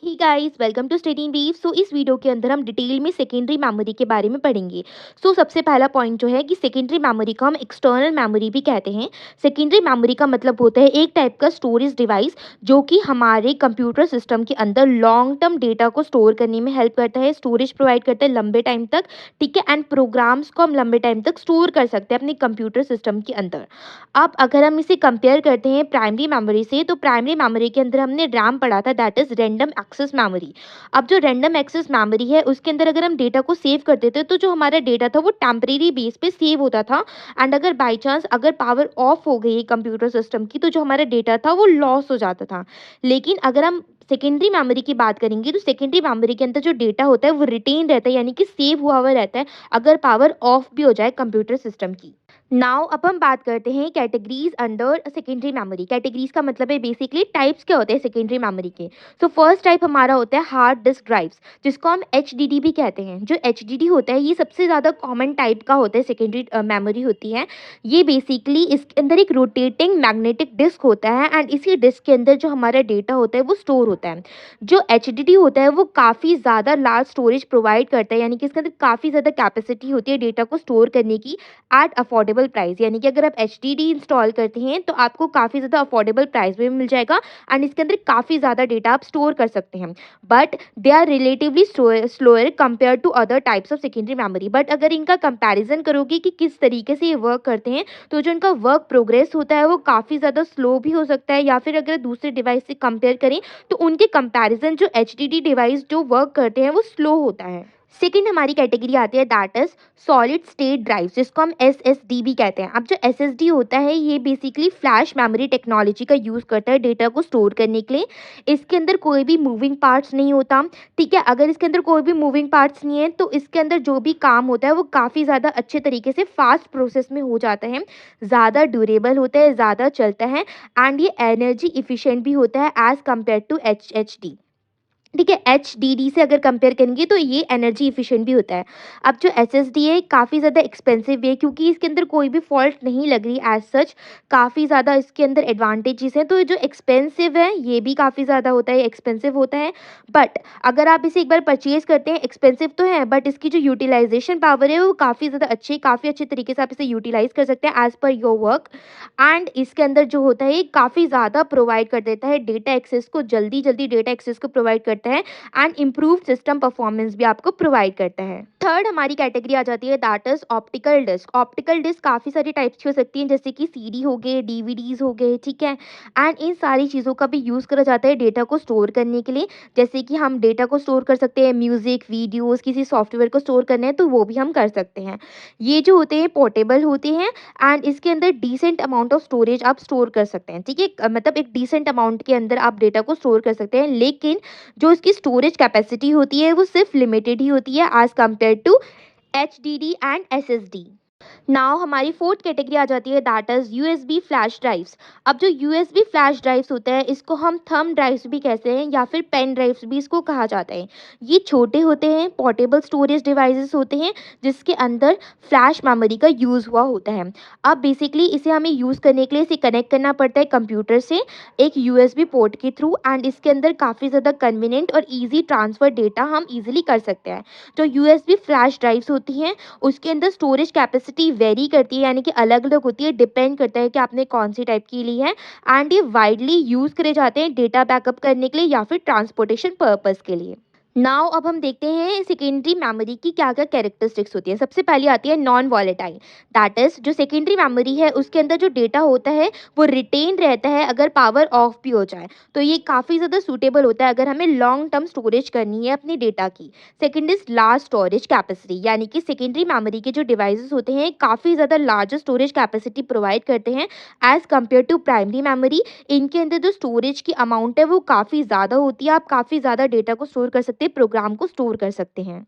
Hey guys, welcome to study in brief. इस video के अंदर हम डिटेल में सेकेंडरी मेमोरी के बारे में पढ़ेंगे। सबसे पहला पॉइंट जो है कि सेकेंडरी मेमोरी को हम एक्सटर्नल मेमोरी भी कहते हैं। सेकेंडरी मेमोरी का मतलब होता है एक टाइप का स्टोरेज डिवाइस जो कि हमारे कंप्यूटर सिस्टम के अंदर लॉन्ग टर्म डेटा को स्टोर करने में हेल्प करता है, स्टोरेज प्रोवाइड करता है लंबे टाइम तक। ठीक है, एंड प्रोग्राम्स को हम लंबे टाइम तक स्टोर कर सकते हैं अपने कंप्यूटर सिस्टम के अंदर। अब अगर हम इसे कंपेयर करते हैं प्राइमरी मेमोरी से, तो प्राइमरी मेमोरी के अंदर हमने रैम पढ़ा था, that is random access memory. अब जो रैंडम एक्सेस मेमोरी है उसके अंदर अगर हम डेटा को सेव करते थे तो जो हमारा डेटा था वो टेम्परेरी बेस पे सेव होता था। एंड अगर बाई चांस अगर पावर ऑफ हो गई कंप्यूटर सिस्टम की, तो जो हमारा डेटा था वो लॉस हो जाता था। लेकिन अगर हम सेकेंडरी मेमोरी की बात करेंगे तो सेकेंडरी मेमोरी के अंदर जो डेटा होता है वो रिटेन रहता है, यानी कि सेव हुआ रहता है अगर पावर ऑफ भी हो जाए कंप्यूटर सिस्टम की। नाउ अब हम बात करते हैं categories under secondary memory. Categories का मतलब है बेसिकली टाइप्स क्या होते हैं सेकेंडरी मेमोरी के। फर्स्ट टाइप हमारा होता है हार्ड डिस्क ड्राइव्स, जिसको हम एचडीडी भी कहते हैं। जो एचडीडी होता है ये सबसे ज़्यादा कॉमन टाइप का होता है, सेकेंडरी मेमोरी होती है। ये बेसिकली इसके अंदर एक रोटेटिंग मैग्नेटिक डिस्क होता है एंड इसी डिस्क के अंदर जो हमारा डेटा होता है वो स्टोर होता है। जो एचडीडी होता है वो काफ़ी ज़्यादा लार्ज स्टोरेज प्रोवाइड करता है, यानी कि इसके अंदर काफ़ी ज़्यादा कैपेसिटी होती है डेटा को स्टोर करने की एट अफोर्डेबल प्राइस। यानी कि अगर आप एचडीडी इंस्टॉल करते हैं तो आपको काफ़ी ज़्यादा अफोर्डेबल प्राइस में मिल जाएगा एंड इसके अंदर काफ़ी ज़्यादा डेटा आप स्टोर कर सकते हैं। But they are relatively slower compare to other types of secondary memory. But अगर इनका कंपैरिजन करोगे कि किस तरीके से ये वर्क करते हैं, तो जो इनका वर्क प्रोग्रेस होता है वो काफ़ी ज़्यादा स्लो भी हो सकता है, या फिर अगर दूसरे डिवाइस से कंपेयर करें तो उनके कंपैरिजन जो एचडीडी डिवाइस जो वर्क करते हैं वो स्लो होता है। सेकेंड हमारी कैटेगरी आती है that is solid state drive, जिसको हम एसएसडी भी कहते हैं। अब जो एसएसडी होता है ये बेसिकली फ्लैश मेमोरी टेक्नोलॉजी का यूज़ करता है डेटा को स्टोर करने के लिए। इसके अंदर कोई भी मूविंग पार्ट्स नहीं होता। ठीक है, अगर इसके अंदर कोई भी मूविंग पार्ट्स नहीं है तो इसके अंदर जो भी काम होता है वो काफ़ी ज़्यादा अच्छे तरीके से फास्ट प्रोसेस में हो जाता है, ज़्यादा ड्यूरेबल होता है, ज़्यादा चलता है एंड ये एनर्जी इफिशिएंट भी होता है एज़ कम्पेयर टू एचएचडी। ठीक है, एचडीडी से अगर कंपेयर करेंगे तो ये एनर्जी एफिशिएंट भी होता है। अब जो एसएसडी है काफ़ी ज़्यादा एक्सपेंसिव भी है, क्योंकि इसके अंदर कोई भी फॉल्ट नहीं लग रही एज सच। काफ़ी ज़्यादा इसके अंदर एडवांटेजेस हैं, तो जो एक्सपेंसिव है ये भी काफ़ी ज़्यादा होता है, एक्सपेंसिव होता है। बट अगर आप इसे एक बार परचेज करते हैं, एक्सपेंसिव तो है बट इसकी जो यूटिलाइजेशन पावर है वो काफ़ी ज़्यादा अच्छी, काफ़ी अच्छे तरीके से आप इसे यूटिलाइज कर सकते हैं as per your work. And इसके अंदर जो होता है ये काफ़ी ज़्यादा प्रोवाइड कर देता है डेटा एक्सेस को, जल्दी जल्दी डेटा एक्सेस को प्रोवाइड करता है एंड इम्प्रूव सिस्टम परफॉर्मेंस भी आपको प्रोवाइड करता है। थर्ड हमारी कैटेगरी आ जाती है that is optical disc. Optical disc काफ़ी सारी टाइप्स की हो सकती हैं, जैसे कि सीडी हो गए, डीवीडीज हो गए। ठीक है, एंड इन सारी चीज़ों का भी यूज़ करा जाता है डेटा को स्टोर करने के लिए। जैसे कि हम डेटा को स्टोर कर सकते हैं, म्यूजिक, वीडियोज़, किसी सॉफ्टवेयर को स्टोर करना है तो वो भी हम कर सकते हैं। ये जो होते हैं पोर्टेबल होते हैं एंड इसके अंदर डिसेंट अमाउंट ऑफ स्टोरेज आप स्टोर कर सकते हैं। ठीक है, मतलब एक डिसेंट अमाउंट के अंदर आप डेटा को स्टोर कर सकते हैं, लेकिन जो इसकी स्टोरेज कैपेसिटी होती है वो सिर्फ लिमिटेड ही होती है as compare to HDD and SSD. Now हमारी फोर्थ कैटेगरी आ जाती है that is USB flash drives. अब जो यूएसबी फ्लैश ड्राइव्स होता है इसको हम थंब ड्राइव्स भी कहते हैं, या फिर पेन ड्राइव्स भी इसको कहा जाता है। ये छोटे होते हैं, पोर्टेबल स्टोरेज डिवाइसेस होते हैं जिसके अंदर फ्लैश मेमोरी का यूज़ हुआ होता है। अब बेसिकली इसे हमें यूज़ करने के लिए इसे कनेक्ट करना पड़ता है कंप्यूटर से एक यूएसबी पोर्ट के थ्रू, एंड इसके अंदर काफ़ी ज़्यादा कन्वीनियंट और ईजी ट्रांसफ़र डेटा हम ईजिली कर सकते हैं। जो यूएसबी फ्लैश ड्राइव्स होती हैं उसके अंदर स्टोरेज कैपेसिटी वेरी करती है, यानी कि अलग-अलग होती है, डिपेंड करता है कि आपने कौन सी टाइप की ली है। एंड ये वाइडली यूज़ करे जाते हैं डेटा बैकअप करने के लिए या फिर ट्रांसपोर्टेशन पर्पस के लिए। नाउ अब हम देखते हैं सेकेंडरी मेमोरी की क्या क्या कैरेक्टरिस्टिक्स होती है। सबसे पहले आती है नॉन वॉलेटाइल, दैट इज जो सेकेंडरी मेमोरी है उसके अंदर जो डेटा होता है वो रिटेन रहता है अगर पावर ऑफ भी हो जाए, तो ये काफ़ी ज़्यादा सूटेबल होता है अगर हमें लॉन्ग टर्म स्टोरेज करनी है अपने डेटा की। Second is large storage capacity, यानी कि सेकेंडरी मेमोरी के जो डिवाइसेस होते हैं काफ़ी ज़्यादा लार्ज स्टोरेज कैपेसिटी प्रोवाइड करते हैं as compare to primary memory. इनके अंदर जो स्टोरेज की अमाउंट है वो काफ़ी ज़्यादा होती है, आप काफ़ी ज़्यादा डेटा को स्टोर कर सकते हैं, प्रोग्राम को स्टोर कर सकते हैं।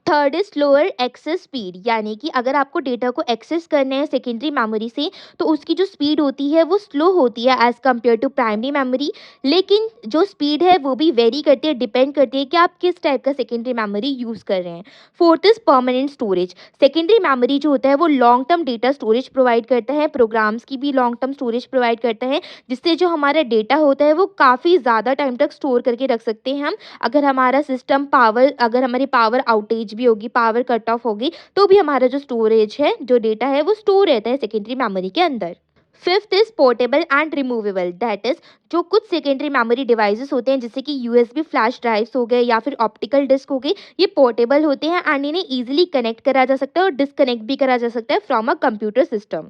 Third is slower access speed, यानी कि अगर आपको डेटा को एक्सेस करना है सेकेंडरी मेमोरी से तो उसकी जो स्पीड होती है वो स्लो होती है as compare to primary memory. लेकिन जो स्पीड है वो भी वेरी करती है, डिपेंड करती है कि आप किस टाइप का सेकेंडरी मेमोरी यूज़ कर रहे हैं। Fourth is permanent storage. Secondary memory जो होता है वो long term data storage provide करता है, प्रोग्राम्स की भी लॉन्ग टर्म स्टोरेज प्रोवाइड करता है, जिससे जो हमारा डेटा होता है वो काफ़ी ज़्यादा टाइम तक स्टोर करके रख सकते हैं हम। अगर हमारा सिस्टम पावर अगर हमारी पावर आउटेज भी होगी, पावर कट ऑफ होगी, तो भी हमारा जो स्टोरेज है, जो डेटा है वो स्टोर रहता है सेकेंडरी मेमोरी के अंदर। Fifth is portable and removable, that is जो कुछ सेकेंडरी मेमोरी डिवाइसेस होते हैं जैसे कि यूएसबी फ्लैश ड्राइव्स हो गए या फिर ऑप्टिकल डिस्क हो गई, ये पोर्टेबल होते हैं एंड इन्हें इजीली कनेक्ट करा जा सकता है और डिस्कनेक्ट भी करा जा सकता है फ्रॉम अ कंप्यूटर सिस्टम।